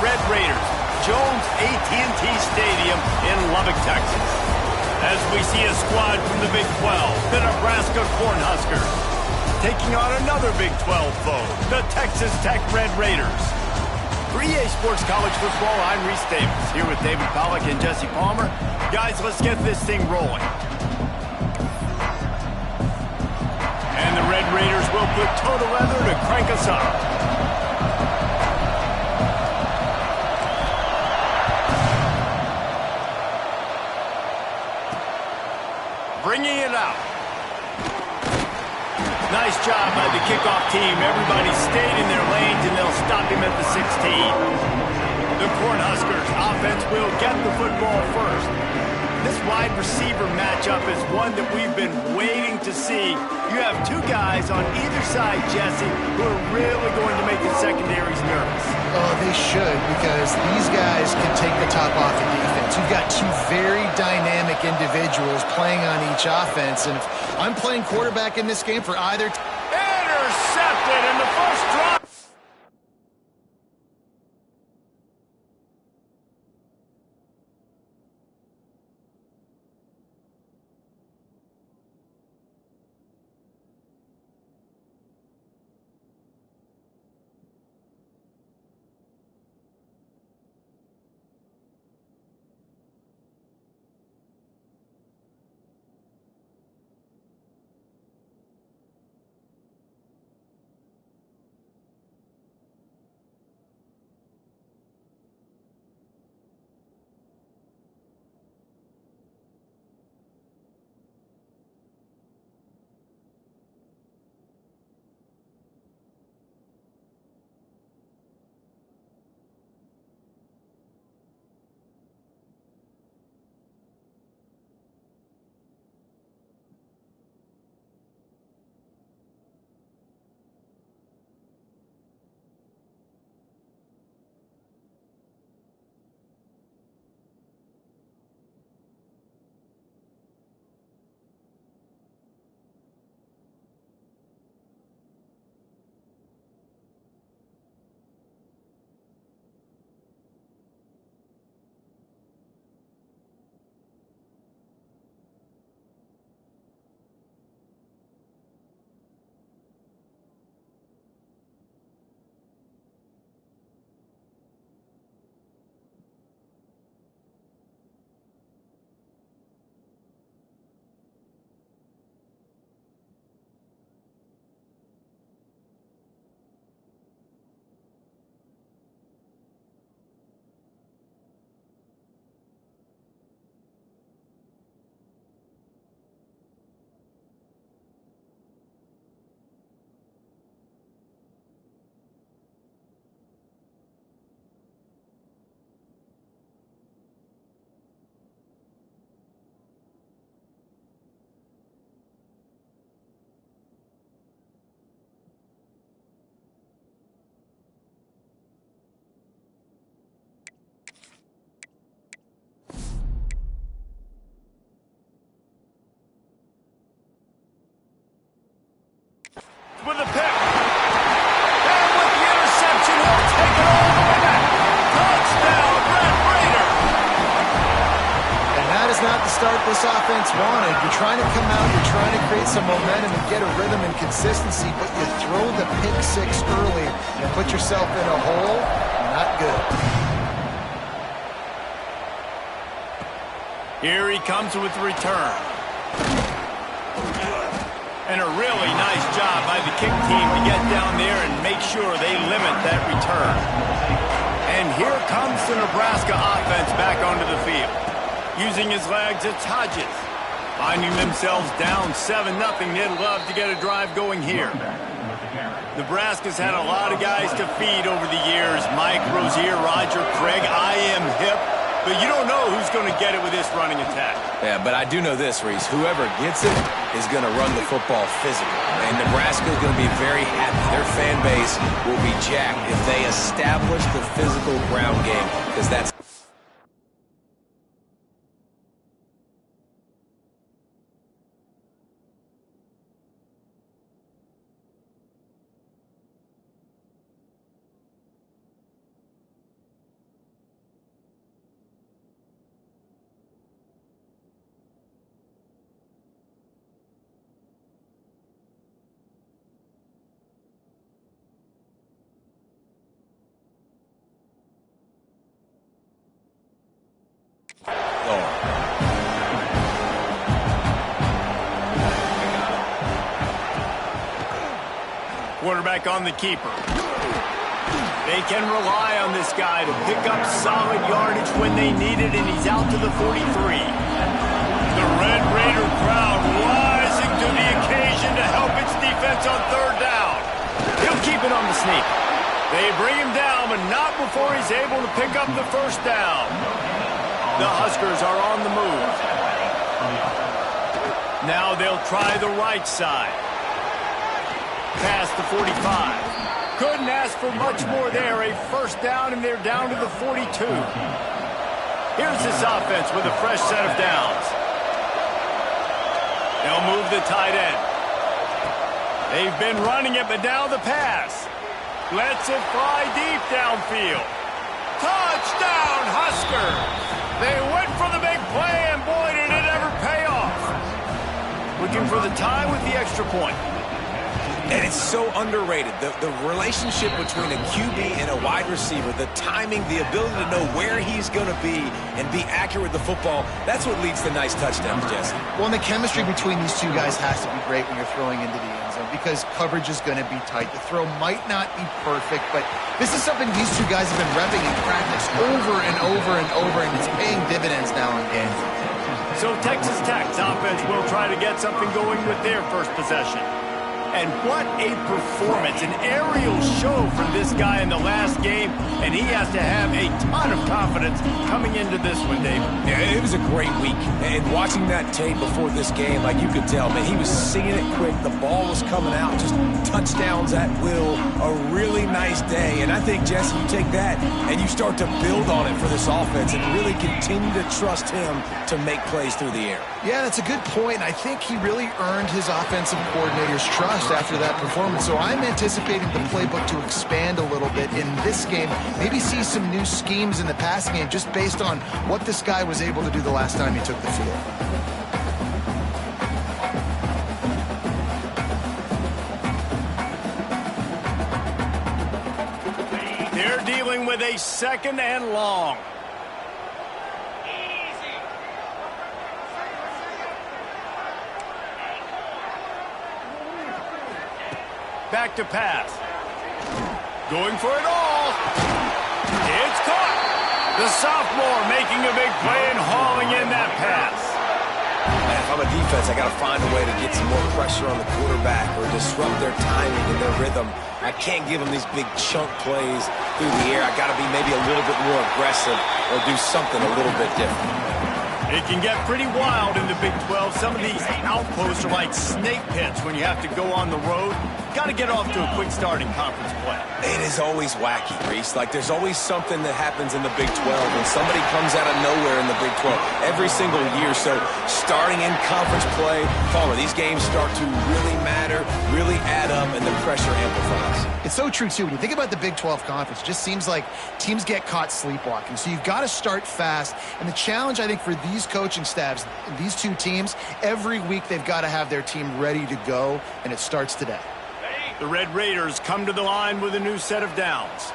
Red Raiders, Jones AT&T Stadium in Lubbock, Texas. As we see a squad from the Big 12, the Nebraska Cornhuskers, taking on another Big 12 foe, the Texas Tech Red Raiders. For EA Sports College Football, I'm Reese Davis, here with David Pollack and Jesse Palmer. Guys, let's get this thing rolling. And the Red Raiders will put toe to leather to crank us up. Bringing it out. Nice job by the kickoff team. Everybody stayed in their lanes, and they'll stop him at the 16. The Cornhuskers offense will get the football first. This wide receiver matchup is one that we've been waiting to see. You have two guys on either side, Jesse, who are really going to make the secondaries nervous. Oh, they should, because these guys can take the top off the defense. You've got two very dynamic individuals playing on each offense, and if I'm playing quarterback in this game for either... Intercepted in the first drop. With a pick. And with the interception, he'll take it all the way back. Touchdown, Red Raider. And that is not the start this offense wanted. You're trying to come out, you're trying to create some momentum and get a rhythm and consistency, but you throw the pick six early and put yourself in a hole. Not good. Here he comes with the return. And a really nice job by the kick team to get down there and make sure they limit that return. And here comes the Nebraska offense back onto the field. Using his legs, it's Hodges. Finding themselves down 7-0, they'd love to get a drive going here. Nebraska's had a lot of guys to feed over the years. Mike Rozier, Roger Craig, I am hip. But you don't know who's going to get it with this running attack. Yeah, but I do know this, Reese. Whoever gets it is going to run the football physical. And Nebraska is going to be very happy. Their fan base will be jacked if they establish the physical ground game, because that's guard. Quarterback on the keeper. They can rely on this guy to pick up solid yardage when they need it, and he's out to the 43. The Red Raider crowd rising to the occasion to help its defense on third down. He'll keep it on the sneak. They bring him down, but not before he's able to pick up the first down. The Huskers are on the move. Now they'll try the right side. Past the 45. Couldn't ask for much more there. A first down, and they're down to the 42. Here's this offense with a fresh set of downs. They'll move the tight end. They've been running it, but now the pass. Lets it fly deep downfield. Touchdown, Huskers! They went for the big play, and boy, did it ever pay off. Looking for the tie with the extra point. And it's so underrated. The relationship between a QB and a wide receiver, the timing, the ability to know where he's going to be and be accurate with the football, that's what leads to nice touchdowns, Jesse. Well, and the chemistry between these two guys has to be great when you're throwing into the end zone because coverage is going to be tight. The throw might not be perfect, but this is something these two guys have been repping in practice over and over and over, and it's paying dividends now in games. So Texas Tech's offense will try to get something going with their first possession. And what a performance, an aerial show from this guy in the last game, and he has to have a ton of confidence coming into this one, David. Yeah, it was a great week, and watching that tape before this game, like you could tell, man, he was seeing it quick, the ball was coming out, just touchdowns at will, a really nice day, and I think, Jesse, you take that and you start to build on it for this offense and really continue to trust him to make plays through the air. Yeah, that's a good point. I think he really earned his offensive coordinator's trust after that performance. So I'm anticipating the playbook to expand a little bit in this game. Maybe see some new schemes in the passing game just based on what this guy was able to do the last time he took the field. They're dealing with a second and long. Back to pass. Going for it all. It's caught. The sophomore making a big play and hauling in that pass. Man, if I'm a defense, I got to find a way to get some more pressure on the quarterback or disrupt their timing and their rhythm. I can't give them these big chunk plays through the air. I got to be maybe a little bit more aggressive or do something a little bit different. It can get pretty wild in the Big 12. Some of these outposts are like snake pits when you have to go on the road. Got to get off to a quick start in conference play. It is always wacky, Reese. Like, there's always something that happens in the Big 12, and somebody comes out of nowhere in the Big 12 every single year. So starting in conference play, Palmer, these games start to really matter, really add up, and the pressure amplifies. It's so true, too. When you think about the Big 12 Conference, it just seems like teams get caught sleepwalking. So you've got to start fast. And the challenge, I think, for these coaching staffs, these two teams, every week they've got to have their team ready to go, and it starts today. The Red Raiders come to the line with a new set of downs.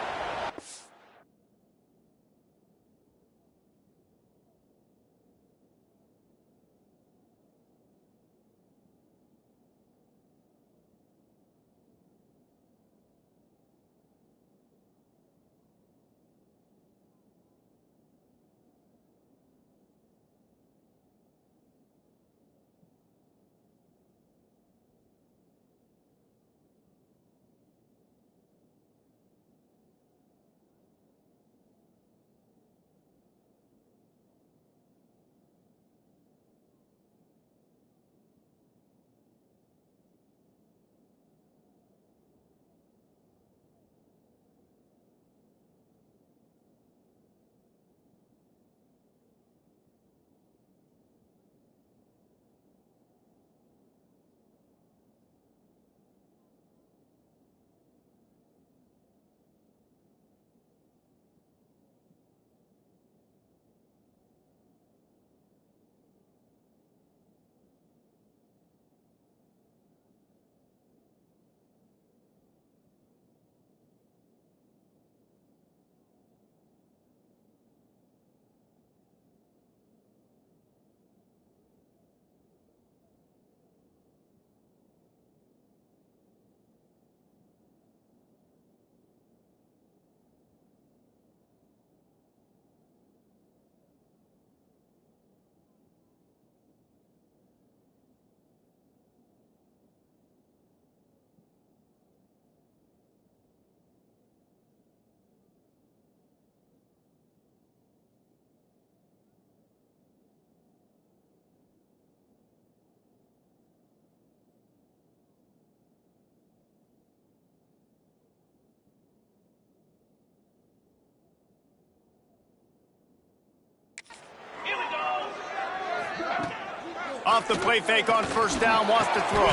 off the play fake on first down, wants to throw.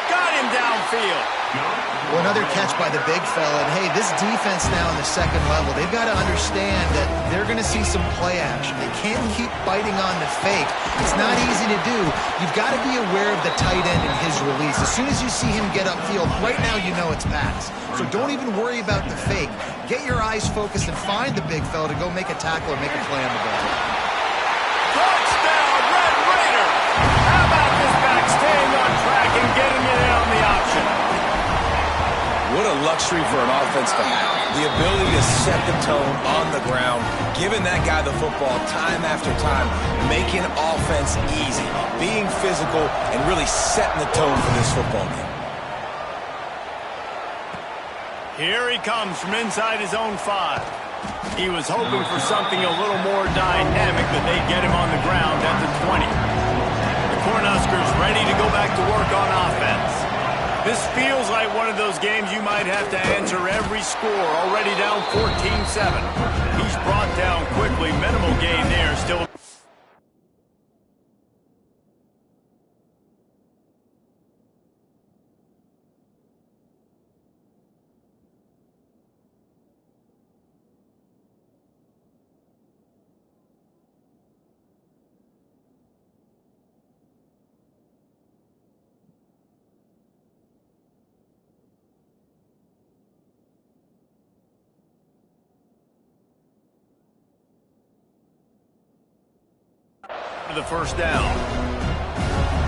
Got him downfield. Well, another catch by the big fella. And, hey, this defense now in the second level, they've got to understand that they're going to see some play action. They can't keep biting on the fake. It's not easy to do. You've got to be aware of the tight end and his release. As soon as you see him get upfield, right now you know it's pass. So don't even worry about the fake. Get your eyes focused and find the big fella to go make a tackle or make a play on the ball. Touchdown, Red Raider! How about this back staying on track and getting it in on the option? What a luxury for an offense to have. The ability to set the tone on the ground, giving that guy the football time after time, making offense easy, being physical, and really setting the tone for this football game. Here he comes from inside his own 5. He was hoping for something a little more dynamic, but they get him on the ground at the 20. The Cornhuskers ready to go back to work on offense. This feels like one of those games you might have to answer every score. Already down 14-7. He's brought down quickly. Minimal gain there. Still. The first down.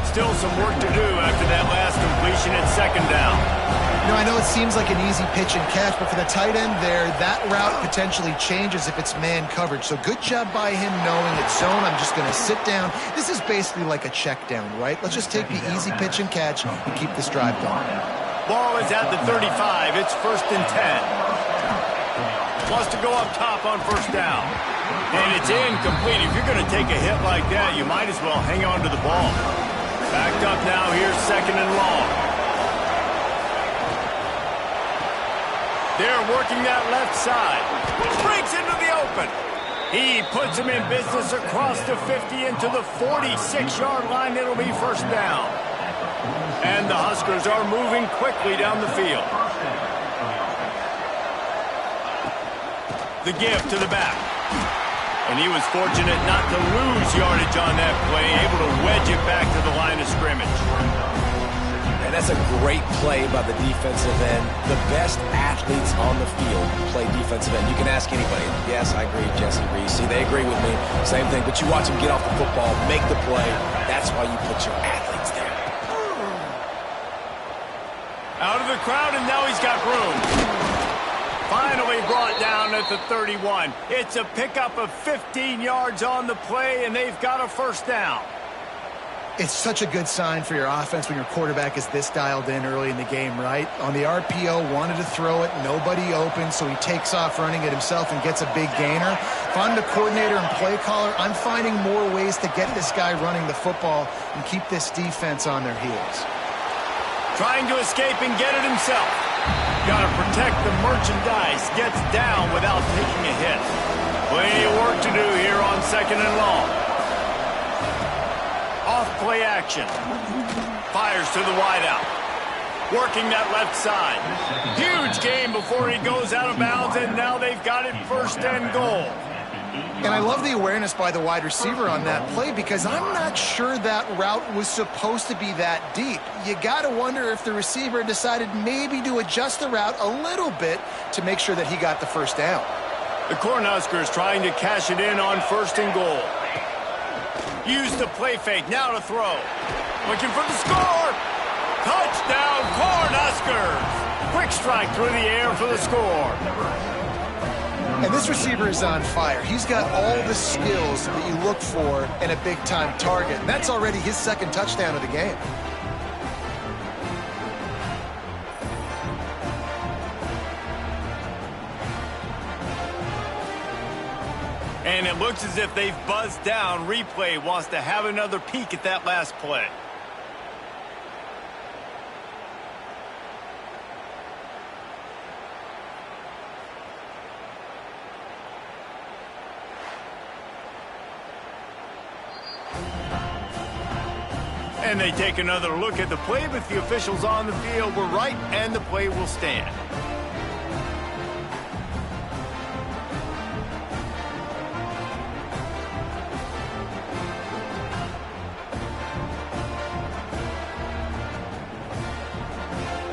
Still some work to do after that last completion at second down. You know, I know it seems like an easy pitch and catch, but for the tight end there, that route potentially changes if it's man coverage. So good job by him knowing it's zone. I'm just going to sit down. This is basically like a check down, right? Let's just take the easy pitch and catch and keep this drive going. Ball is at the 35. It's 1st and 10. Wants to go up top on first down. And it's incomplete. If you're going to take a hit like that, you might as well hang on to the ball. Backed up now. Here's 2nd and long. They're working that left side. Breaks into the open. He puts him in business across the 50 into the 46-yard line. It'll be first down. And the Huskers are moving quickly down the field. The give to the back. And he was fortunate not to lose yardage on that play, able to wedge it back to the line of scrimmage. And that's a great play by the defensive end. The best athletes on the field play defensive end. You can ask anybody. Yes, I agree, Jesse Reese. See, they agree with me. Same thing. But you watch them get off the football, make the play. That's why you put your athletes there. Out of the crowd, and now he's got room. Finally brought down at the 31. It's a pickup of 15 yards on the play, and they've got a first down. It's such a good sign for your offense when your quarterback is this dialed in early in the game, right? On the RPO, wanted to throw it, nobody open, so he takes off running it himself and gets a big gainer. If I'm the coordinator and play caller, I'm finding more ways to get this guy running the football and keep this defense on their heels. Trying to escape and get it himself. Got to protect the merchandise. Gets down without taking a hit. Plenty of work to do here on 2nd and long. Off play action. Fires to the wideout. Working that left side. Huge gain before he goes out of bounds, and now they've got it 1st and goal. And I love the awareness by the wide receiver on that play because I'm not sure that route was supposed to be that deep. You got to wonder if the receiver decided maybe to adjust the route a little bit to make sure that he got the first down. The Cornhuskers trying to cash it in on 1st and goal. Use the play fake, now to throw. Looking for the score. Touchdown, Cornhuskers. Quick strike through the air for the score. And this receiver is on fire. He's got all the skills that you look for in a big-time target. And that's already his 2nd touchdown of the game. And it looks as if they've buzzed down. Replay wants to have another peek at that last play. And they take another look at the play, but the officials on the field were right, and the play will stand.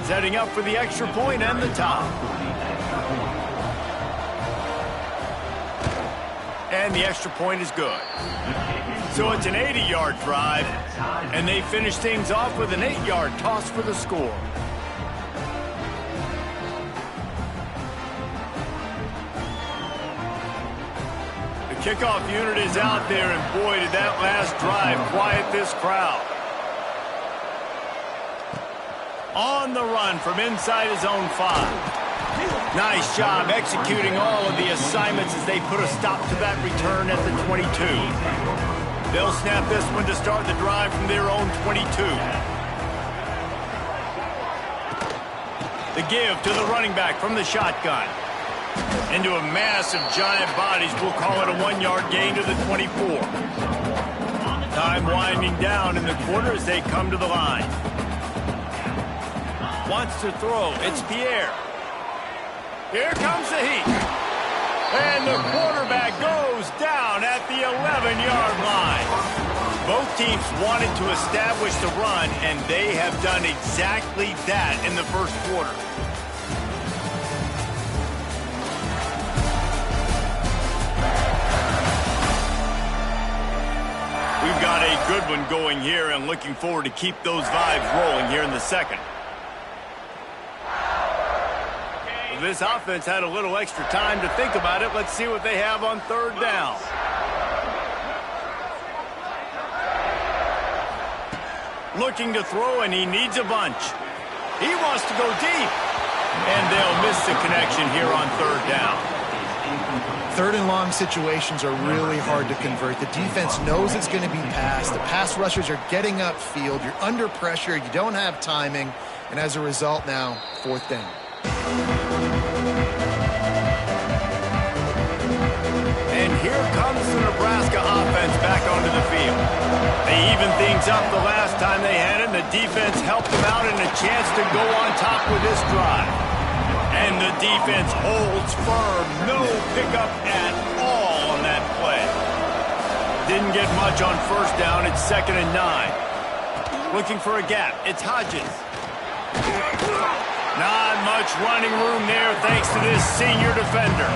Setting up for the extra point and the top. And the extra point is good. So it's an 80-yard drive, and they finish things off with an 8-yard toss for the score. The kickoff unit is out there, and boy, did that last drive quiet this crowd. On the run from inside his own 5. Nice job executing all of the assignments as they put a stop to that return at the 22. They'll snap this one to start the drive from their own 22. The give to the running back from the shotgun. Into a mass of giant bodies. We'll call it a 1-yard gain to the 24. Time winding down in the quarter as they come to the line. Wants to throw. It's Pierre. Here comes the heat. And the quarterback goes down at the 11-yard line. Both teams wanted to establish the run, and they have done exactly that in the first quarter. We've got a good one going here, and looking forward to keep those vibes rolling here in the second. This offense had a little extra time to think about it. Let's see what they have on third down. Looking to throw, and he needs a bunch. He wants to go deep. And they'll miss the connection here on third down. Third and long situations are really hard to convert. The defense knows it's going to be passed. The pass rushers are getting upfield. You're under pressure. You don't have timing. And as a result now, fourth down. And here comes the Nebraska offense back onto the field. They evened things up the last time they had it, and the defense helped them out and a chance to go on top with this drive. And the defense holds firm. No pickup at all on that play. Didn't get much on first down. It's 2nd and 9. Looking for a gap. It's Hodges. Not much running room there thanks to this senior defender.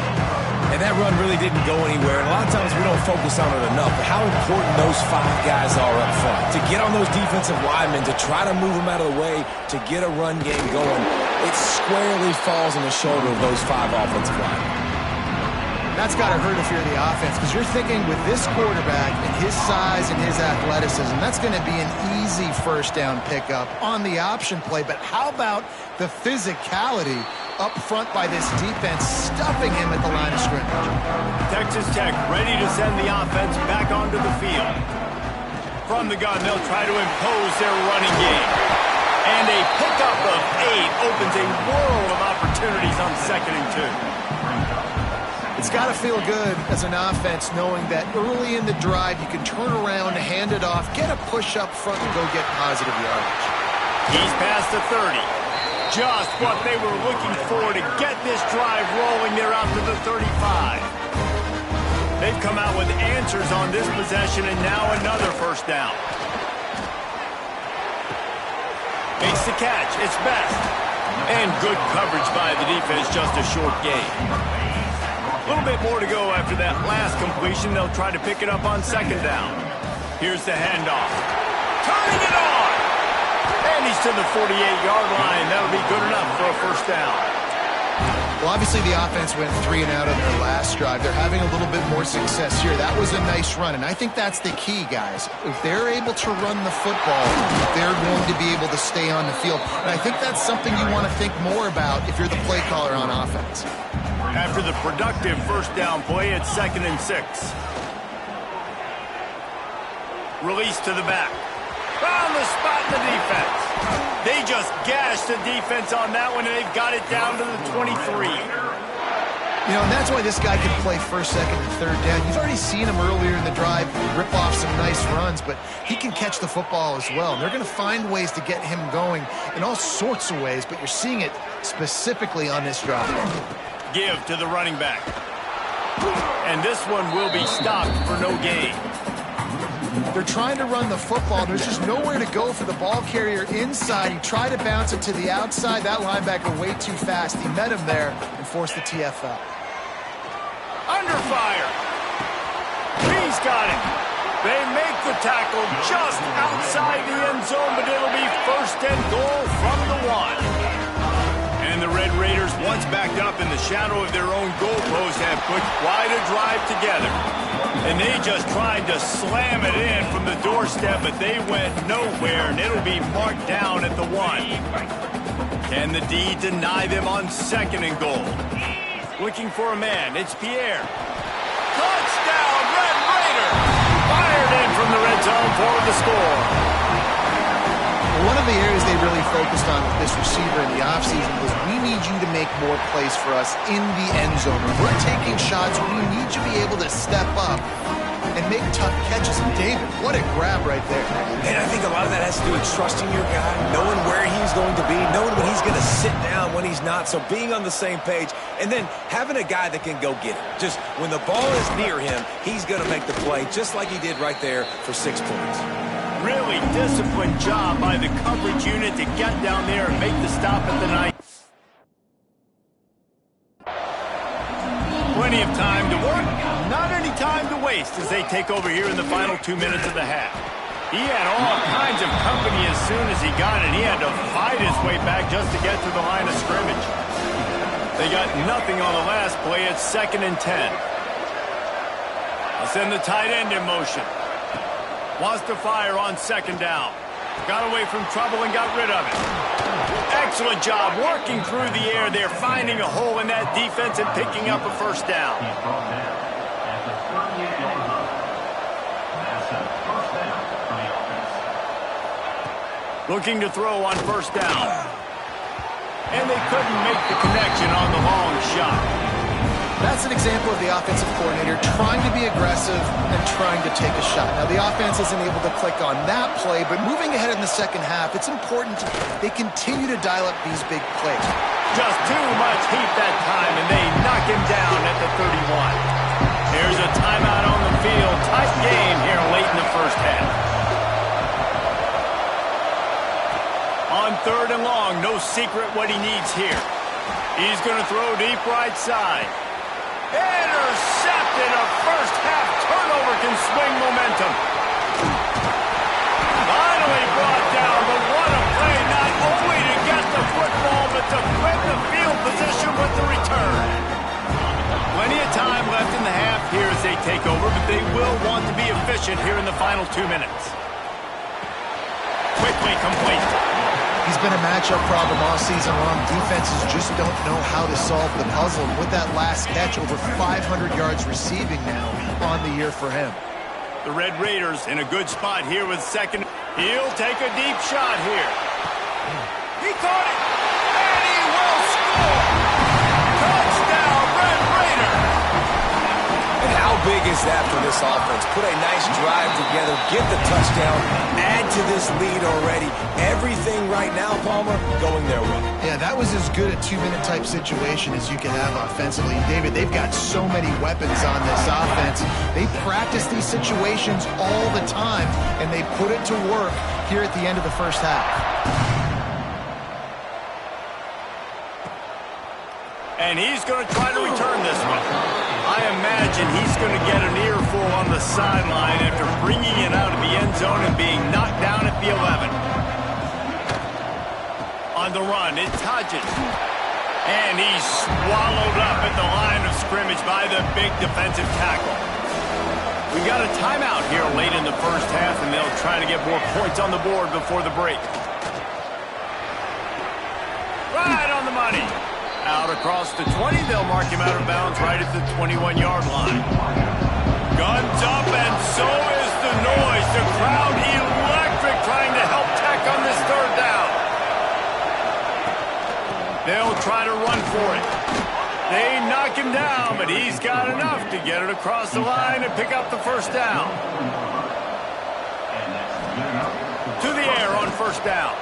And that run really didn't go anywhere. And a lot of times we don't focus on it enough, but how important those 5 guys are up front. To get on those defensive linemen, to try to move them out of the way, to get a run game going, it squarely falls on the shoulder of those 5 offensive linemen. That's got to hurt if you're the offense, because you're thinking with this quarterback and his size and his athleticism, that's going to be an easy first down pickup on the option play. But how about the physicality up front by this defense, stuffing him at the line of scrimmage? Texas Tech ready to send the offense back onto the field. From the gun, they'll try to impose their running game. And a pickup of 8 opens a world of opportunities on 2nd and 2. It's got to feel good as an offense knowing that early in the drive you can turn around, hand it off, get a push up front, and go get positive yardage. He's past the 30. Just what they were looking for to get this drive rolling. They're out to the 35. They've come out with answers on this possession, and now another first down. Makes the catch. It's Best. And good coverage by the defense, just a short gain. A little bit more to go after that last completion. They'll try to pick it up on 2nd down. Here's the handoff. Turning it on! And he's to the 48-yard line. That'll be good enough for a first down. Well, obviously the offense went 3 and out on their last drive. They're having a little bit more success here. That was a nice run, and I think that's the key, guys. If they're able to run the football, they're going to be able to stay on the field. And I think that's something you want to think more about if you're the play caller on offense. After the productive first down play, it's 2nd and 6. Release to the back. Found the spot in the defense. They just gashed the defense on that one, and they've got it down to the 23. You know, and that's why this guy can play first, second, and third down. You've already seen him earlier in the drive rip off some nice runs, but he can catch the football as well. And they're going to find ways to get him going in all sorts of ways, but you're seeing it specifically on this drive. Give to the running back. And this one will be stopped for no gain. They're trying to run the football. There's just nowhere to go for the ball carrier inside. He tried to bounce it to the outside. That linebacker way too fast. He met him there and forced the TFL. Under fire. He's got it. They make the tackle just outside the end zone, but it'll be first and goal from the 1. And the Red Raiders, once backed up in the shadow of their own goalpost, have put quite a drive together. And they just tried to slam it in from the doorstep, but they went nowhere, and it'll be marked down at the 1. Can the D deny them on second and goal? Looking for a man, it's Pierre. Touchdown, Red Raider! Fired in from the red zone for the score. One of the areas they really focused on with this receiver in the offseason was, we need you to make more plays for us in the end zone. When we're taking shots, we need you to be able to step up and make tough catches. And David, what a grab right there. And I think a lot of that has to do with trusting your guy, knowing where he's going to be, knowing when he's going to sit down, when he's not, so being on the same page, and then having a guy that can go get it. Just when the ball is near him, he's going to make the play, just like he did right there for 6 points. Really disciplined job by the coverage unit to get down there and make the stop at the 9. Plenty of time to work, not any time to waste as they take over here in the final 2 minutes of the half. He had all kinds of company as soon as he got it. He had to fight his way back just to get to the line of scrimmage. They got nothing on the last play. It's 2nd and 10. I'll send the tight end in motion. Wants to fire on 2nd down. Got away from trouble and got rid of it. Excellent job working through the air there, finding a hole in that defense and picking up a first down. Looking to throw on 1st down. And they couldn't make the connection on the long shot. That's an example of the offensive coordinator trying to be aggressive and trying to take a shot. Now, the offense isn't able to click on that play, but moving ahead in the second half, it's important they continue to dial up these big plays. Just too much heat that time, and they knock him down at the 31. Here's a timeout on the field. Tight game here late in the first half. On 3rd and long, no secret what he needs here. He's going to throw deep right side. Intercepted. A first half turnover can swing momentum. Finally brought down, but what a play, not only to get the football, but to flip the field position with the return. Plenty of time left in the half here as they take over, but they will want to be efficient here in the final 2 minutes. Quickly complete. He's been a matchup problem all season long. Defenses just don't know how to solve the puzzle. And with that last catch, over 500 yards receiving now on the year for him. The Red Raiders in a good spot here with 2nd. He'll take a deep shot here. He caught it, and he will score. Touchdown, Red Raider. And how big is that for this offense? Put a nice drive together, get the touchdown, add to this lead already. Everything right now, Palmer, going their way. Yeah, that was as good a 2-minute type situation as you can have offensively. And David, they've got so many weapons on this offense. They practice these situations all the time, and they put it to work here at the end of the first half. And he's going to try to return this one. I imagine he's going to get an earful on the sideline after bringing it out of the end zone and being knocked down at the 11. On the run, it's Hodges. And he's swallowed up at the line of scrimmage by the big defensive tackle. We got a timeout here late in the first half, and they'll try to get more points on the board before the break. Right on the money. Out across the 20, they'll mark him out of bounds right at the 21-yard line. Guns up, and so is the noise. The crowd electric trying to help Tech on this 3rd down. They'll try to run for it. They knock knock him down, but he's got enough to get it across the line and pick up the first down. To the air on first down.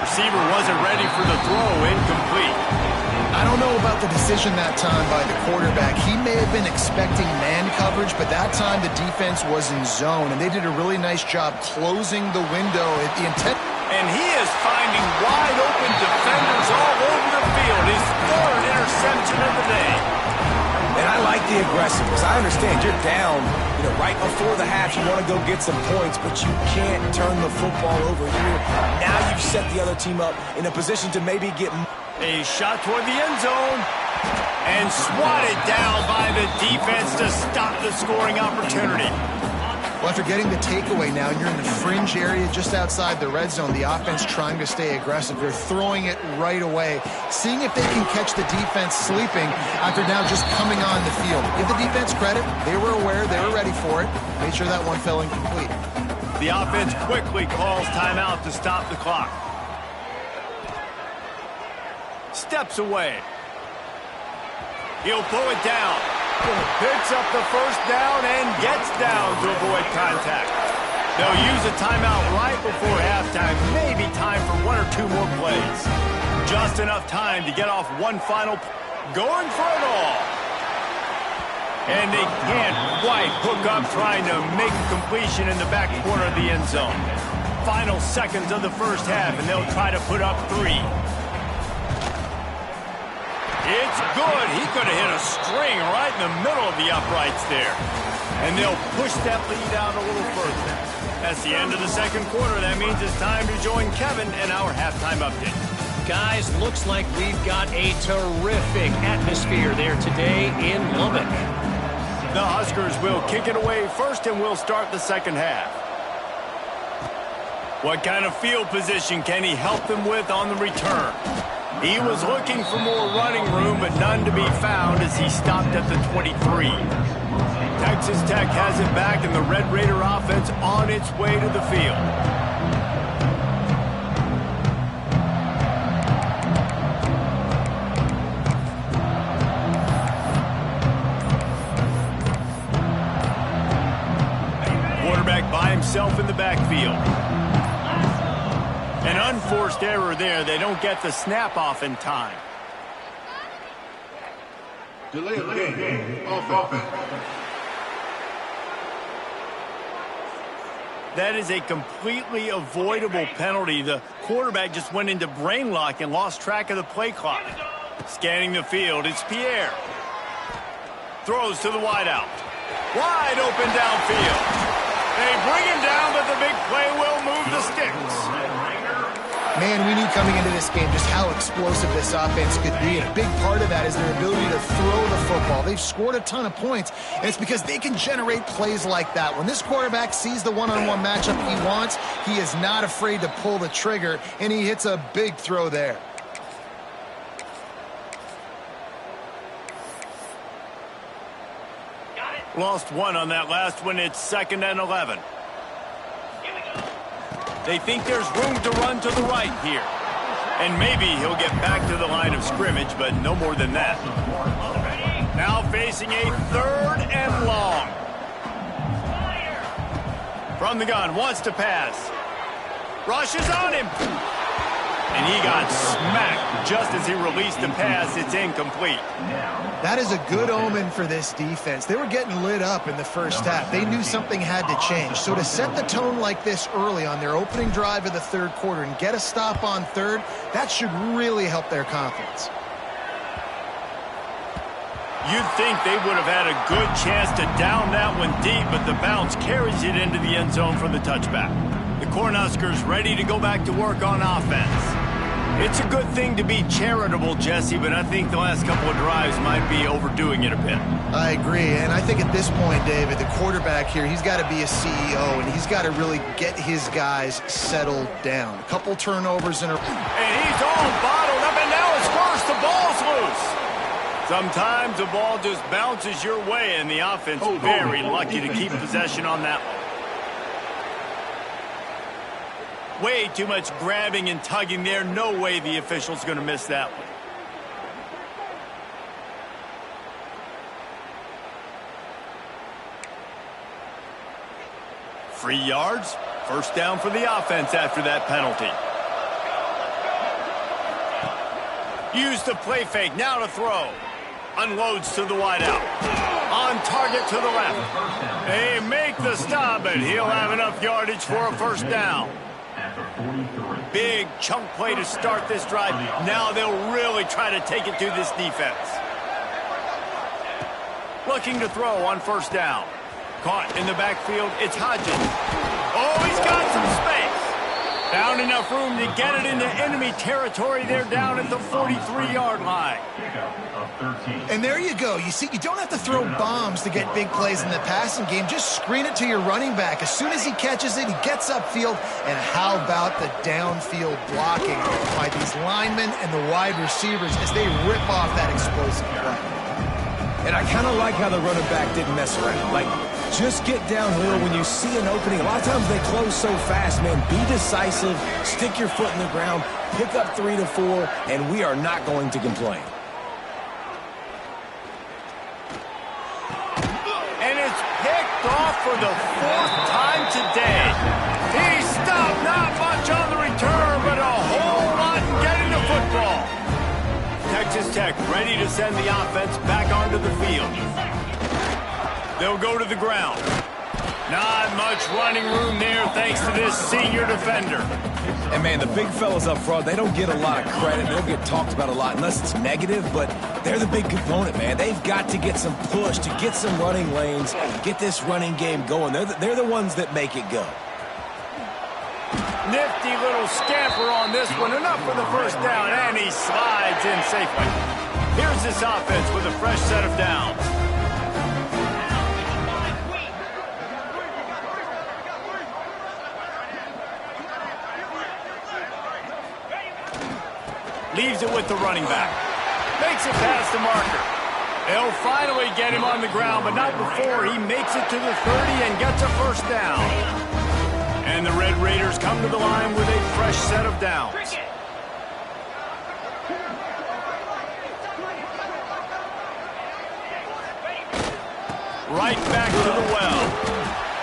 Receiver wasn't ready for the throw, incomplete. I don't know about the decision that time by the quarterback. He may have been expecting man coverage, but that time the defense was in zone, and they did a really nice job closing the window at the intent. And he is finding wide open defenders all over the field. His third interception of the day. And I like the aggressiveness. I understand you're down, right before the half. You want to go get some points, but you can't turn the football over here. Now you've set the other team up in a position to maybe get a shot toward the end zone and swatted down by the defense to stop the scoring opportunity. Well, after getting the takeaway now, and you're in the fringe area just outside the red zone, the offense trying to stay aggressive. They're throwing it right away, seeing if they can catch the defense sleeping after now just coming on the field. Give the defense credit. They were aware. They were ready for it. Made sure that one fell incomplete. The offense quickly calls timeout to stop the clock. Steps away. He'll pull it down. Picks up the first down and gets down to avoid contact. They'll use a timeout right before halftime. Maybe time for one or two more plays. Just enough time to get off one final. Going for it all. And they can't quite hook up trying to make a completion in the back corner of the end zone. Final seconds of the first half, and they'll try to put up 3. It's good. He could have hit a string right in the middle of the uprights there. And they'll push that lead out a little further. That's the end of the second quarter. That means it's time to join Kevin in our halftime update. Guys, looks like we've got a terrific atmosphere there today in Lubbock. The Huskers will kick it away first, and we'll start the second half. What kind of field position can he help them with on the return? He was looking for more running room, but none to be found as he stopped at the 23. Texas Tech has it back, and the Red Raider offense on its way to the field. Quarterback by himself in the backfield. An unforced error there. They don't get the snap off in time. Delay of game. Offense. That is a completely avoidable penalty. The quarterback just went into brain lock and lost track of the play clock. Scanning the field, it's Pierre. Throws to the wideout. Wide open downfield. They bring him down, but the big play will move the sticks. Man, we knew coming into this game just how explosive this offense could be, and a big part of that is their ability to throw the football. They've scored a ton of points, and it's because they can generate plays like that. When this quarterback sees the one-on-one matchup he wants, he is not afraid to pull the trigger, and he hits a big throw there. Lost one on that last one. It's 2nd and 11. They think there's room to run to the right here. And maybe he'll get back to the line of scrimmage, but no more than that. Now facing a 3rd and long. From the gun, wants to pass. Rushes on him. And he got smacked just as he released the pass. It's incomplete. That is a good omen for this defense. They were getting lit up in the first half. They knew something had to change. So to set the tone like this early on their opening drive of the third quarter and get a stop on third, that should really help their confidence. You'd think they would have had a good chance to down that one deep, but the bounce carries it into the end zone for the touchback. The Cornhuskers ready to go back to work on offense. It's a good thing to be charitable, Jesse, but I think the last couple of drives might be overdoing it a bit. I agree, and I think at this point, David, the quarterback here, he's got to be a CEO, and he's got to really get his guys settled down. A couple turnovers in a... And he's all bottled up, and now it's first. The ball's loose. Sometimes the ball just bounces your way, and the offense very lucky to keep possession on that one. Way too much grabbing and tugging there. No way the official's going to miss that one. 3 yards. First down for the offense after that penalty. Use the play fake. Now to throw. Unloads to the wideout. On target to the left. They make the stop, and he'll have enough yardage for a first down. Big chunk play to start this drive. Now they'll really try to take it to this defense. Looking to throw on first down. Caught in the backfield, it's Hodgins. Oh, he's got some space. Found enough room to get it into enemy territory. They're down at the 43-yard line. And there you go. You see, you don't have to throw bombs to get big plays in the passing game. Just screen it to your running back. As soon as he catches it, he gets upfield. And how about the downfield blocking by these linemen and the wide receivers as they rip off that explosive play. And I kind of like how the running back didn't mess around. Like, just get downhill when you see an opening. A lot of times they close so fast, man. Be decisive, stick your foot in the ground, pick up 3 to 4, and we are not going to complain. And it's picked off for the 4th time today. He stopped not much on the return, but a whole lot in getting the football. Texas Tech ready to send the offense back onto the field. They'll go to the ground. Not much running room there thanks to this senior defender. And, man, the big fellas up front, they don't get a lot of credit. They don't get talked about a lot unless it's negative, but they're the big component, man. They've got to get some push, to get some running lanes, get this running game going. They're the ones that make it go. Nifty little scamper on this one. Enough for the first down, and he slides in safely. Here's this offense with a fresh set of downs. Leaves it with the running back. Makes it past the marker. They'll finally get him on the ground, but not before he makes it to the 30 and gets a first down. And the Red Raiders come to the line with a fresh set of downs. Right back to the well.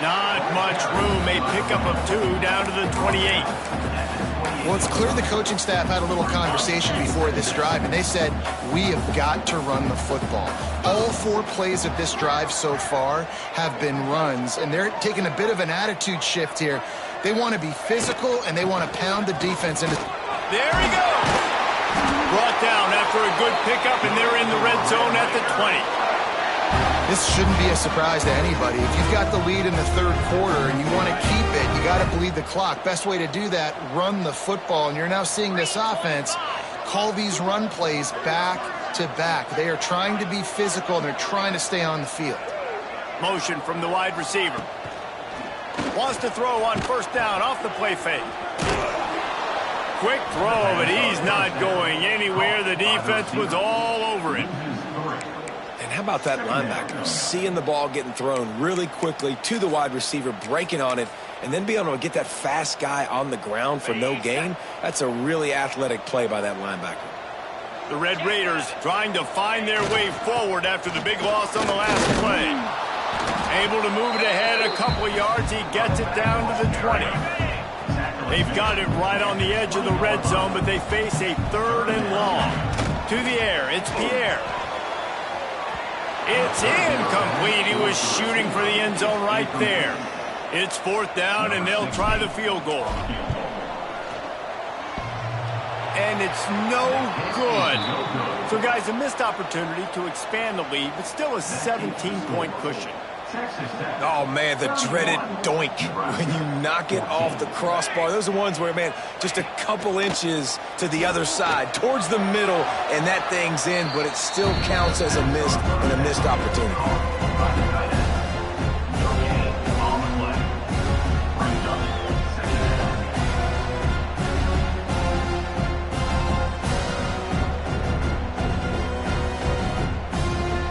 Not much room. A pickup of 2 down to the 28. Well, it's clear the coaching staff had a little conversation before this drive, and they said, we have got to run the football. All 4 plays of this drive so far have been runs, and they're taking a bit of an attitude shift here. They want to be physical, and they want to pound the defense into... There he goes! Brought down after a good pickup, and they're in the red zone at the 20. This shouldn't be a surprise to anybody. If you've got the lead in the 3rd quarter and you want to keep it, you got to bleed the clock. Best way to do that, run the football. And you're now seeing this offense call these run plays back to back. They are trying to be physical, and they're trying to stay on the field. Motion from the wide receiver. Wants to throw on first down off the play fake. Quick throw, but he's not going anywhere. The defense was all over him. And how about that linebacker? Seeing the ball getting thrown really quickly to the wide receiver, breaking on it, and then being able to get that fast guy on the ground for no gain. That's a really athletic play by that linebacker. The Red Raiders trying to find their way forward after the big loss on the last play. Able to move it ahead a couple yards. He gets it down to the 20. They've got it right on the edge of the red zone, but they face a 3rd and long. To the air, it's Pierre. It's incomplete. He was shooting for the end zone right there. It's 4th down, and they'll try the field goal. And it's no good. So, guys, a missed opportunity to expand the lead, but still a 17-point cushion. Oh, man, the dreaded doink when you knock it off the crossbar. Those are ones where, man, just a couple inches to the other side, towards the middle, and that thing's in, but it still counts as a missed and a missed opportunity.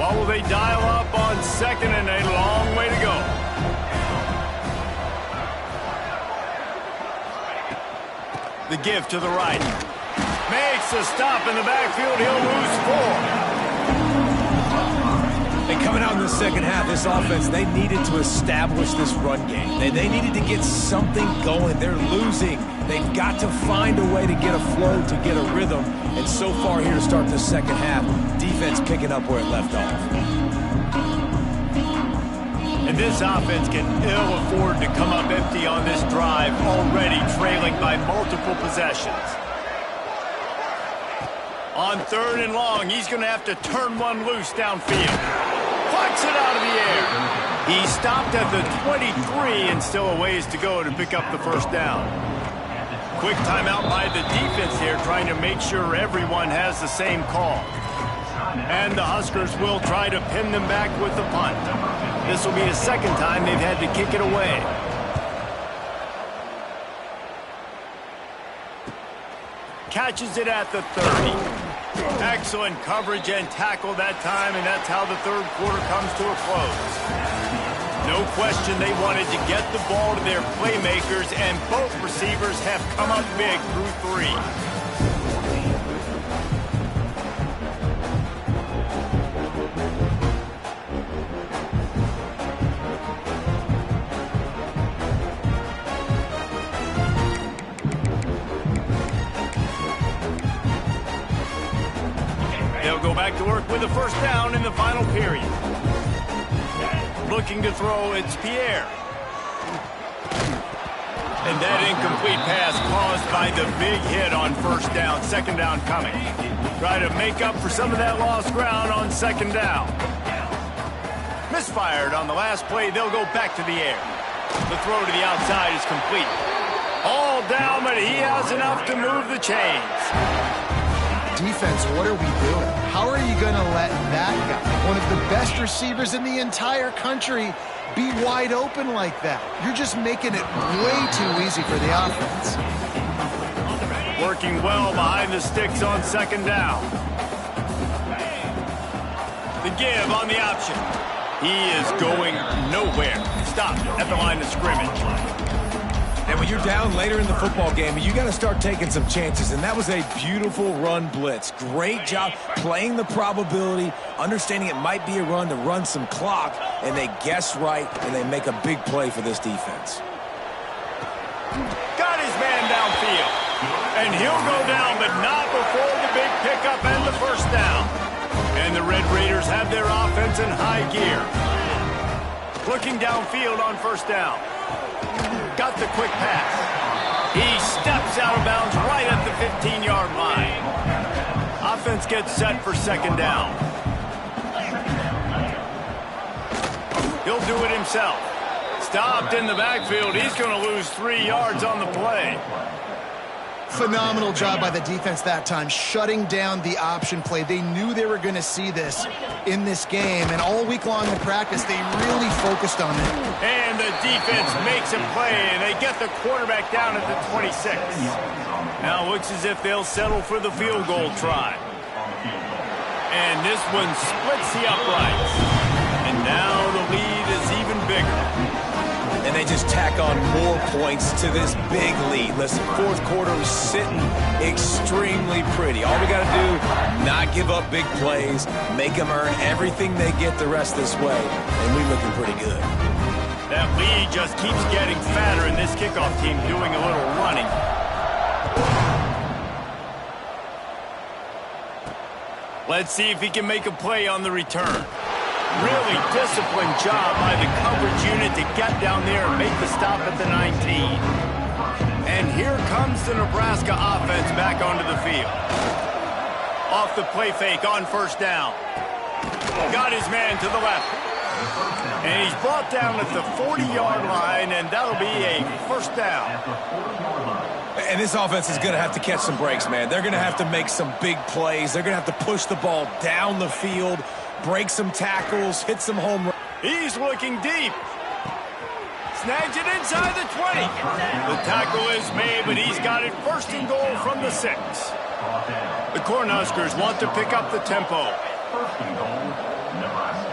What will they dial up on 2nd and a long way to go? The give to the right. Makes a stop in the backfield. He'll lose 4. And coming out in the second half, this offense, they needed to establish this run game. They needed to get something going. They're losing. They've got to find a way to get a flow, to get a rhythm. And so far here to start the second half, defense picking up where it left off. And this offense can ill afford to come up empty on this drive, already trailing by multiple possessions. On 3rd and long, he's going to have to turn one loose downfield. Plucks it out of the air. He stopped at the 23 and still a ways to go to pick up the first down. Quick timeout by the defense here, trying to make sure everyone has the same call. And the Huskers will try to pin them back with the punt. This will be the second time they've had to kick it away. Catches it at the 30. Excellent coverage and tackle that time, and that's how the third quarter comes to a close. No question they wanted to get the ball to their playmakers, and both receivers have come up big through 3. They'll go back to work with a first down in the final period. Looking to throw, it's Pierre. And that incomplete pass caused by the big hit on first down. Second down coming. Try to make up for some of that lost ground on second down. Misfired on the last play. They'll go back to the air. The throw to the outside is complete. All down, but he has enough to move the chains. Defense, what are we doing? How are you going to let that guy, one of the best receivers in the entire country, be wide open like that? You're just making it way too easy for the offense. Working well behind the sticks on second down. The give on the option. He is going nowhere. Stopped at the line of scrimmage. And when you're down later in the football game, you got to start taking some chances. And that was a beautiful run blitz. Great job playing the probability, understanding it might be a run to run some clock, and they guess right, and they make a big play for this defense. Got his man downfield. And he'll go down, but not before the big pickup and the first down. And the Red Raiders have their offense in high gear. Looking downfield on first down. Got the quick pass. He steps out of bounds right at the 15-yard line. Offense gets set for second down. He'll do it himself. Stopped in the backfield. He's going to lose 3 yards on the play. Phenomenal job by the defense that time, shutting down the option play. They knew they were going to see this in this game, and all week long in practice, they really focused on it. And the defense makes a play, and they get the quarterback down at the 26. Now looks as if they'll settle for the field goal try. And this one splits the uprights. And now the lead is even bigger. And they just tack on more points to this big lead. Listen, fourth quarter is sitting extremely pretty. All we got to do, not give up big plays, make them earn everything they get the rest of this way, and we're looking pretty good. That lead just keeps getting fatter, and this kickoff team doing a little running. Let's see if he can make a play on the return. Really disciplined job by the coverage unit to get down there and make the stop at the 19. And here comes the Nebraska offense back onto the field. Off the play fake on first down. Got his man to the left. And he's brought down at the 40-yard line, and that'll be a first down. And this offense is going to have to catch some breaks, man. They're going to have to make some big plays. They're going to have to push the ball down the field, break some tackles, hit some home runs. He's looking deep. Snags it inside the 20. The tackle is made, but he's got it first and goal from the 6. The Cornhuskers want to pick up the tempo. First and goal, Nebraska.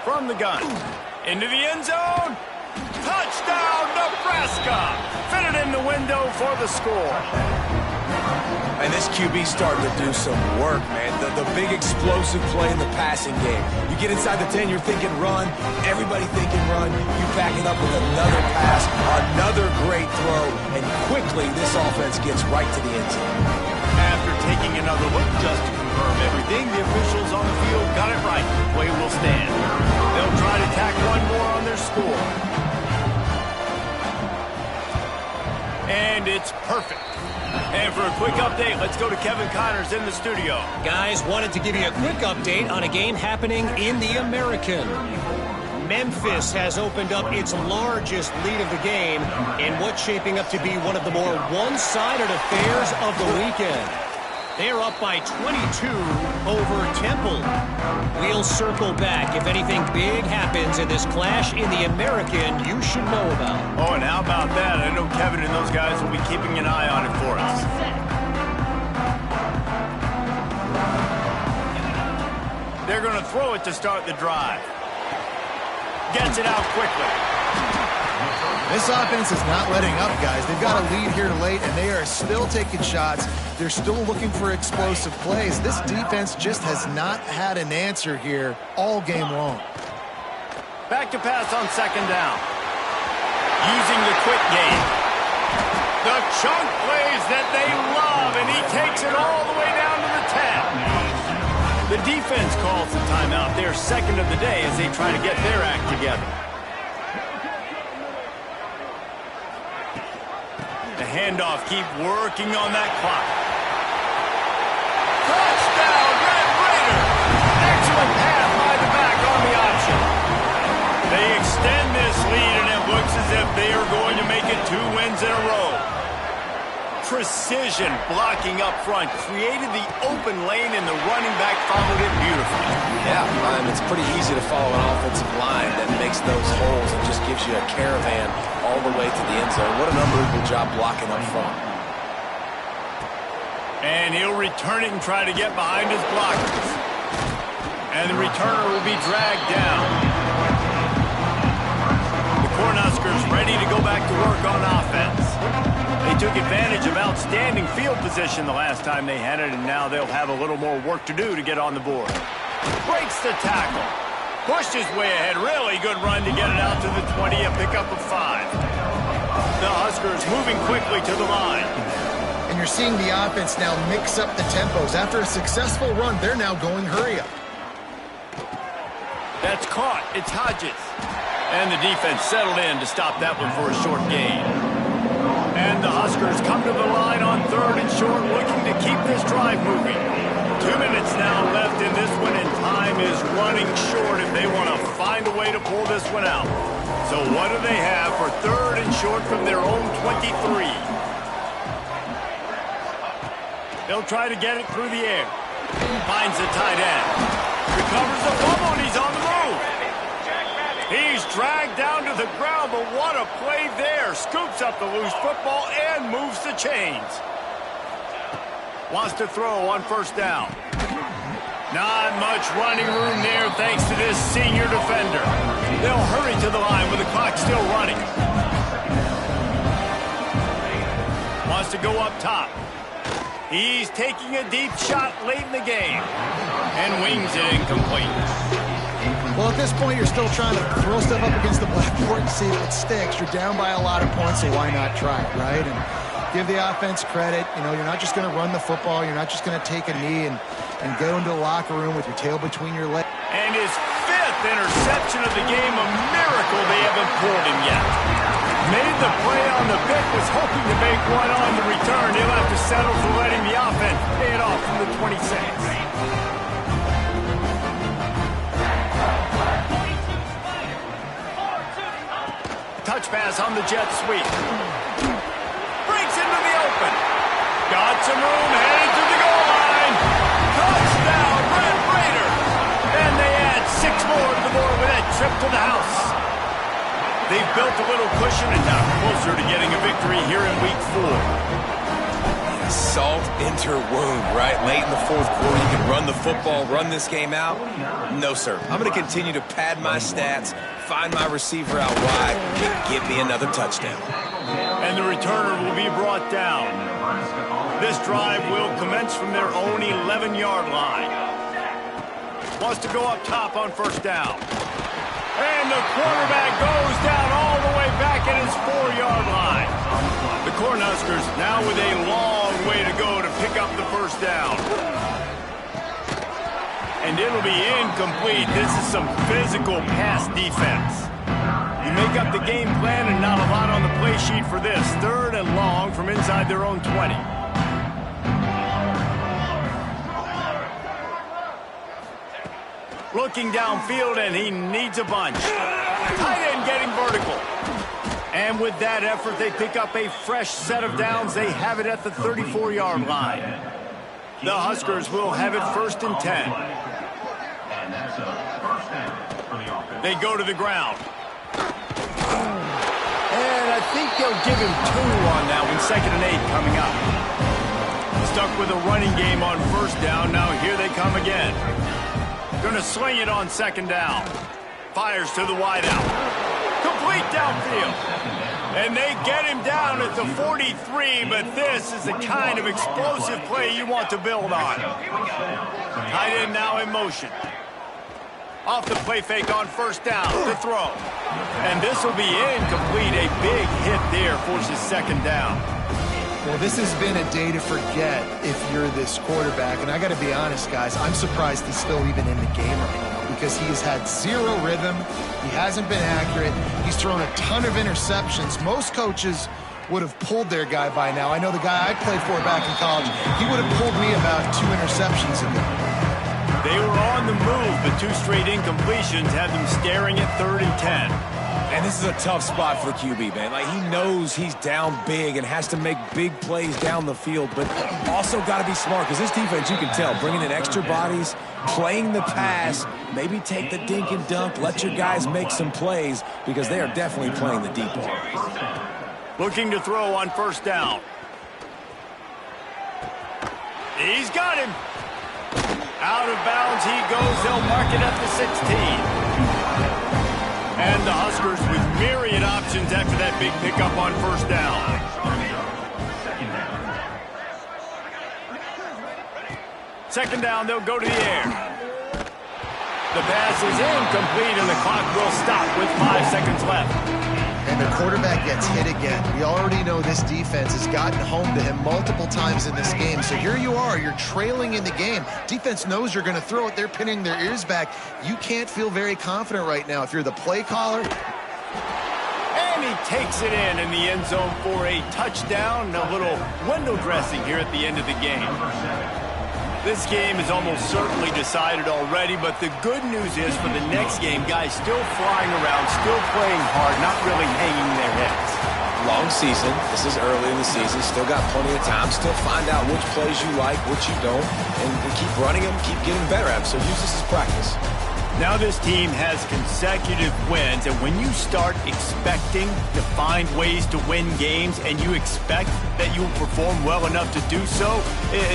From the gun. Into the end zone. Touchdown, Nebraska! Fitted in the window for the score. And this QB's starting to do some work, man. The big explosive play in the passing game. You get inside the 10, you're thinking run. Everybody thinking run. You back it up with another pass, another great throw, and quickly this offense gets right to the end zone. After taking another look just to confirm everything, the officials on the field got it right. Play will stand. They'll try to tack one more on their score. And it's perfect. And for a quick update, let's go to Kevin Connors in the studio. Guys, wanted to give you a quick update on a game happening in the American. Memphis has opened up its largest lead of the game in what's shaping up to be one of the more one-sided affairs of the weekend. They're up by 22 over Temple. We'll circle back. If anything big happens in this clash in the American, you should know about. Oh, and how about that? I know Kevin and those guys will be keeping an eye on it for us. They're going to throw it to start the drive. Gets it out quickly. This offense is not letting up, guys. They've got a lead here late, and they are still taking shots. They're still looking for explosive plays. This defense just has not had an answer here all game long. Back to pass on second down. Using the quick game. The chunk plays that they love, and he takes it all the way down to the 10. The defense calls the timeout. They're second of the day as they try to get their act together. The handoff, keep working on that clock. Touchdown, Red Raider! Excellent pass by the back on the option. They extend this lead, and it looks as if they are going to make it 2 wins in a row. Precision blocking up front created the open lane, and the running back followed it beautifully. Yeah, it's pretty easy to follow an offensive line that makes those holes and just gives you a caravan all the way to the end zone. What an unbelievable job blocking up front. And he'll return it and try to get behind his blockers. And the returner will be dragged down. The Cornhuskers ready to go back to work on offense. They took advantage of outstanding field position the last time they had it, and now they'll have a little more work to do to get on the board. Breaks the tackle. Pushed his way ahead. Really good run to get it out to the 20, a pickup of 5. The Huskers moving quickly to the line. And you're seeing the offense now mix up the tempos. After a successful run, they're now going hurry up. That's caught. It's Hodges. And the defense settled in to stop that one for a short gain. And the Huskers come to the line on 3rd and short, looking to keep this drive moving. 2 minutes now left in this one, and time is running short if they want to find a way to pull this one out. So what do they have for 3rd and short from their own 23? They'll try to get it through the air. Finds the tight end. Recovers the fumble, and he's on the move. He's dragged down to the ground, but what a play there. Scoops up the loose football and moves the chains. Wants to throw on 1st down. Not much running room there thanks to this senior defender. They'll hurry to the line with the clock still running. Wants to go up top. He's taking a deep shot late in the game. And wings it incomplete. Well, at this point, you're still trying to throw stuff up against the blackboard and see if it sticks. You're down by a lot of points, so why not try it, right? And give the offense credit. You know, you're not just going to run the football. You're not just going to take a knee and go into the locker room with your tail between your legs. And his 5th interception of the game, a miracle they haven't pulled him yet. Made the play on the pick, was hoping to make one on the return. He'll have to settle for letting the offense pay it off from the 26. Touch pass on the jet sweep. Breaks into the open. Got some room, headed to the goal line. Touchdown, Red Raider. And they add 6 more to the board with that trip to the house. They've built a little cushion and now closer to getting a victory here in week 4. salt into her wound, right? Late in the fourth quarter, you can run the football, run this game out. No, sir. I'm going to continue to pad my stats, find my receiver out wide, and get me another touchdown. And the returner will be brought down. This drive will commence from their own 11-yard line. Wants to go up top on first down. And the quarterback goes down all the way back at his 4-yard line. The Cornhuskers now with a long way to go to pick up the first down. And it'll be incomplete. This is some physical pass defense. You make up the game plan and not a lot on the play sheet for this. 3rd and long from inside their own 20. Looking downfield, and he needs a bunch. Tight end getting vertical. And with that effort, they pick up a fresh set of downs. They have it at the 34-yard line. The Huskers will have it 1st and 10. They go to the ground. And I think they'll give him 2 on that one. 2nd and 8 coming up. Stuck with a running game on first down. Now here they come again. Going to sling it on 2nd down. Fires to the wideout. Complete downfield. And they get him down at the 43, but this is the kind of explosive play you want to build on. Tight end now in motion. Off the play fake on first down. The throw. And this will be incomplete. A big hit there forces 2nd down. Well, this has been a day to forget if you're this quarterback. And I got to be honest, guys, I'm surprised he's still even in the game right now because he has had 0 rhythm. He hasn't been accurate. He's thrown a ton of interceptions. Most coaches would have pulled their guy by now. I know the guy I played for back in college, he would have pulled me about 2 interceptions ago. They were on the move, but 2 straight incompletions have them staring at 3rd and 10. And this is a tough spot for the QB, man. Like, he knows he's down big and has to make big plays down the field, but also got to be smart because this defense, you can tell, bringing in extra bodies, playing the pass, maybe take the dink and dunk, let your guys make some plays because they are definitely playing the deep ball. Looking to throw on first down. He's got him. Out of bounds he goes. They'll mark it at the 16. And the Huskers with myriad options after that big pickup on first down. Second down, they'll go to the air. The pass is incomplete, and the clock will stop with 5 seconds left. And the quarterback gets hit again. We already know this defense has gotten home to him multiple times in this game. So here you are, you're trailing in the game. Defense knows you're going to throw it. They're pinning their ears back. You can't feel very confident right now if you're the play caller. And he takes it in the end zone for a touchdown. A little window dressing here at the end of the game. This game is almost certainly decided already, but the good news is for the next game, guys still flying around, still playing hard, not really hanging their heads. Long season. This is early in the season. Still got plenty of time. Still find out which plays you like, which you don't, and keep running them, keep getting better at them. So use this as practice. Now this team has consecutive wins, and when you start expecting to find ways to win games and you expect that you will perform well enough to do so,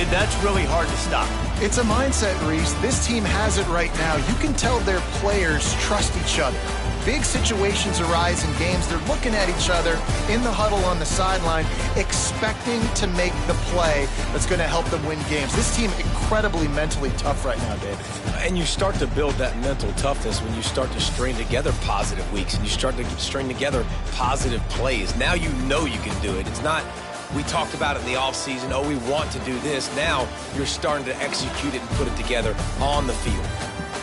that's really hard to stop. It's a mindset, Reese. This team has it right now. You can tell their players trust each other. Big situations arise in games. They're looking at each other in the huddle on the sideline, expecting to make the play that's going to help them win games. This team incredibly mentally tough right now, David. And you start to build that mental toughness when you start to string together positive weeks and you start to string together positive plays. Now you know you can do it. It's not, we talked about it in the offseason, oh, we want to do this. Now you're starting to execute it and put it together on the field.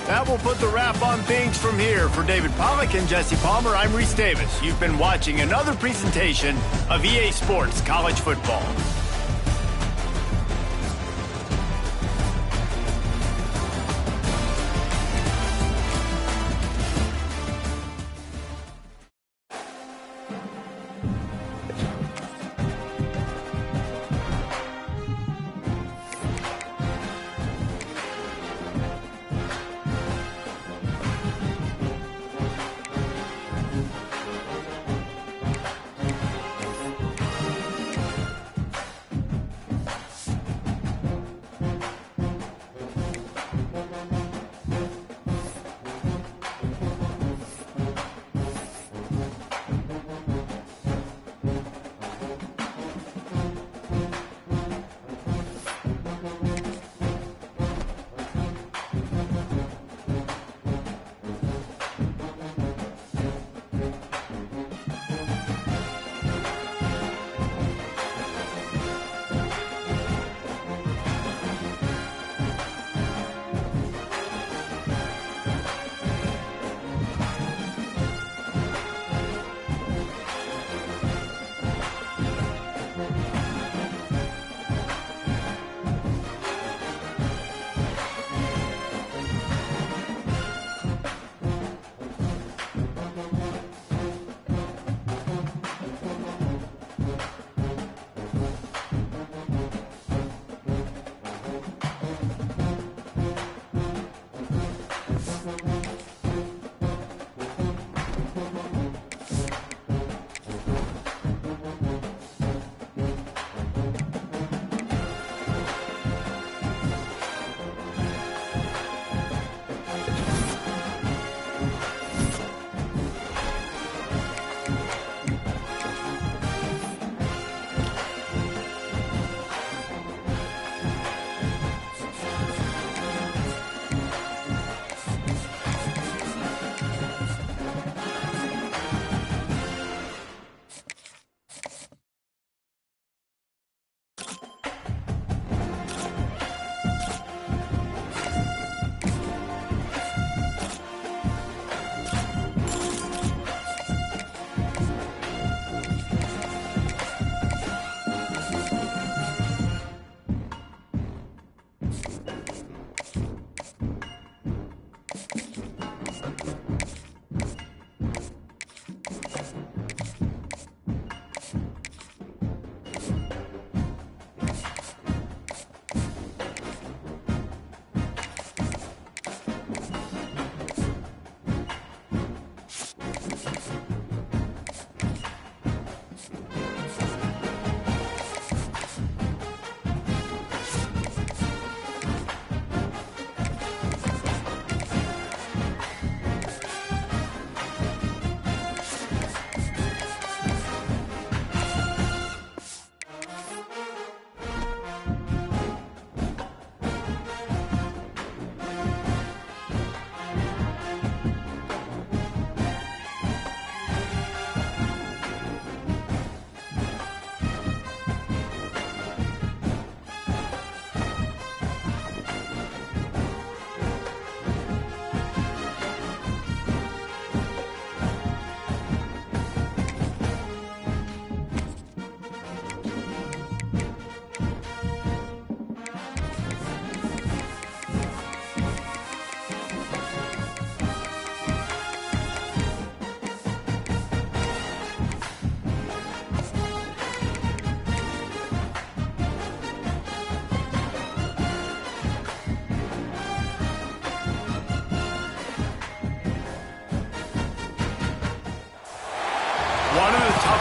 That will put the wrap on things from here. For David Pollack and Jesse Palmer, I'm Reese Davis. You've been watching another presentation of EA Sports College Football.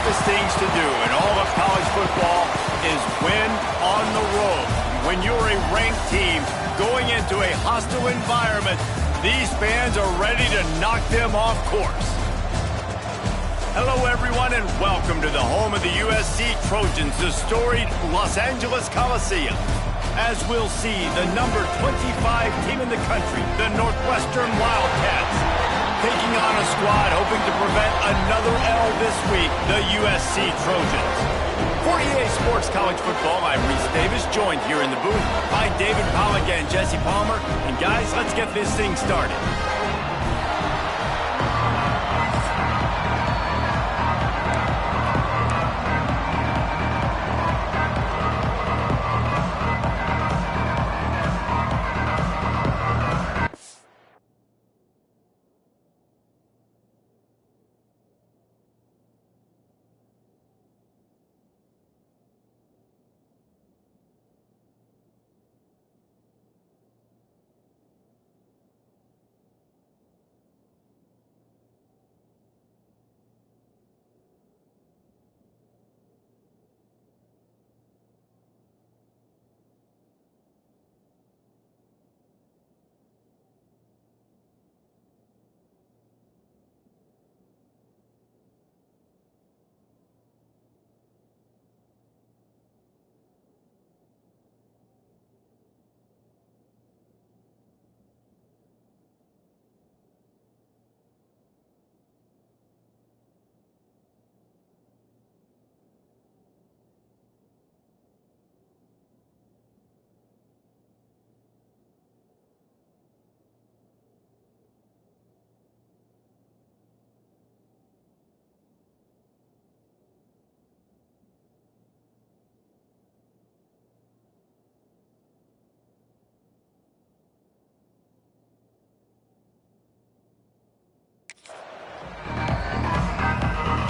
toughest things to do in all of college football is win on the road. When you're a ranked team going into a hostile environment, these fans are ready to knock them off course. Hello, everyone, and welcome to the home of the USC Trojans, the storied Los Angeles Coliseum. As we'll see, the number 25 team in the country, the Northwestern Wildcats, taking on a squad hoping to prevent another L this week, the USC Trojans. For EA Sports College Football, I'm Reese Davis, joined here in the booth by David Pollack and Jesse Palmer. And guys, let's get this thing started.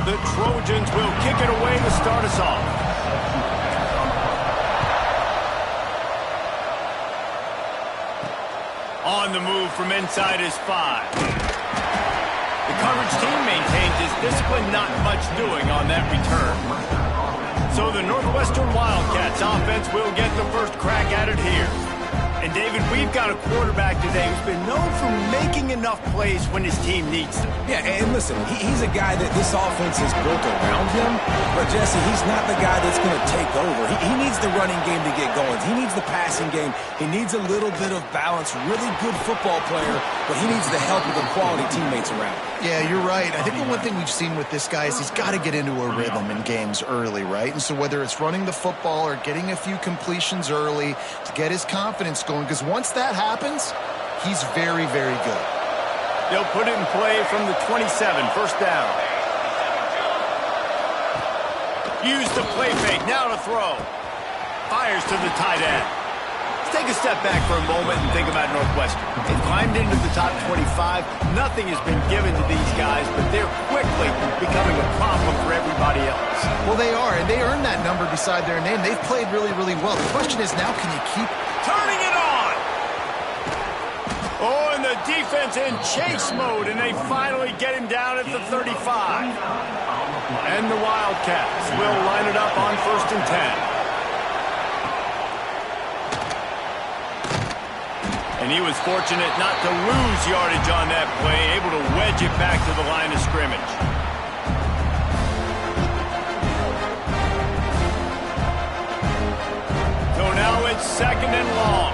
The Trojans will kick it away to start us off. On the move from inside his 5. The coverage team maintains his discipline, not much doing on that return. So the Northwestern Wildcats offense will get the first crack at it here. And David, we've got a quarterback today who's been known for making enough plays when his team needs them. Yeah, and listen, he's a guy that this offense is built around him. But, Jesse, he's not the guy that's going to take over. He needs the running game to get going. He needs the passing game. He needs a little bit of balance. Really good football player, but he needs the help of the quality teammates around. Yeah, you're right. I think the one thing we've seen with this guy is he's got to get into a rhythm in games early, right? And so whether it's running the football or getting a few completions early to get his confidence going, because once that happens, he's very, very good. They'll put it in play from the 27, first down. Use the play fake, now to throw. Fires to the tight end. Let's take a step back for a moment and think about Northwestern. They've climbed into the top 25. Nothing has been given to these guys, but they're quickly becoming a problem for everybody else. Well, they are, and they earned that number beside their name. They've played really, really well. The question is now, can you keep turning it on? Oh, and the defense in chase mode, and they finally get him down at the 35. And the Wildcats will line it up on 1st and 10. And he was fortunate not to lose yardage on that play, able to wedge it back to the line of scrimmage. So now it's 2nd and long.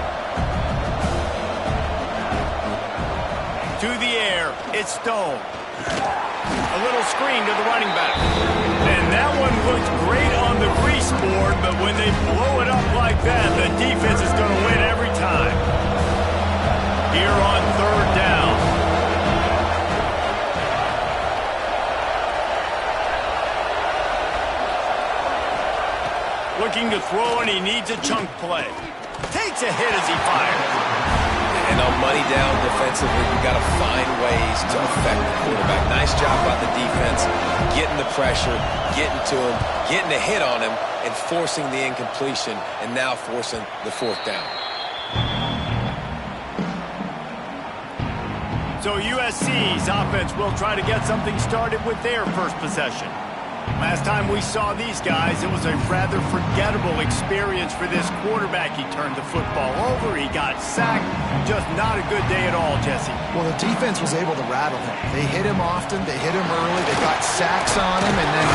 To the air, it's Stone. A little screen to the running back. And that one looked great on the grease board, but when they blow it up like that, the defense is going to win every time. Here on 3rd down. Looking to throw, and he needs a chunk play. Takes a hit as he fires. And on money down defensively, you've got to find ways to affect the quarterback. Nice job by the defense, getting the pressure, getting to him, getting a hit on him, and forcing the incompletion, and now forcing the 4th down. So USC's offense will try to get something started with their first possession. Last time we saw these guys, it was a rather forgettable experience for this quarterback. He turned the football over, he got sacked. Just not a good day at all, Jesse. Well, the defense was able to rattle him. They hit him often, they hit him early, they got sacks on him, and then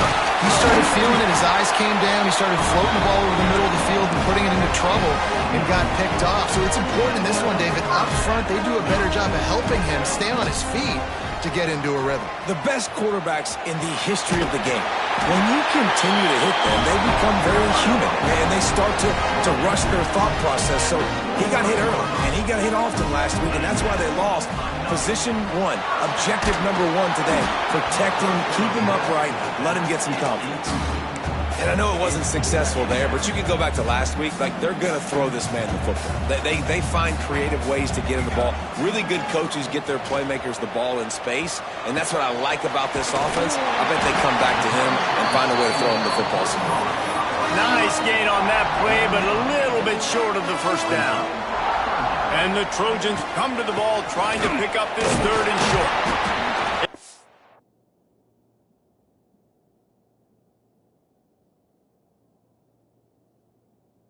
he started feeling it. His eyes came down, he started floating the ball over the middle of the field and putting it into trouble and got picked off. So it's important in this one, David. Up front, they do a better job of helping him stay on his feet to get into a rhythm. The best quarterbacks in the history of the game, when you continue to hit them, they become very human, and they start to rush their thought process. So he got hit early, and he got hit often last week, and that's why they lost. Position one, objective number one today, protect him, keep him upright, let him get some confidence. And I know it wasn't successful there, but you can go back to last week. Like, they're going to throw this man the football. They find creative ways to get him the ball. Really good coaches get their playmakers the ball in space, and that's what I like about this offense. I bet they come back to him and find a way to throw him the football somewhere. Nice gain on that play, but a little bit short of the first down. And the Trojans come to the ball trying to pick up this 3rd and short.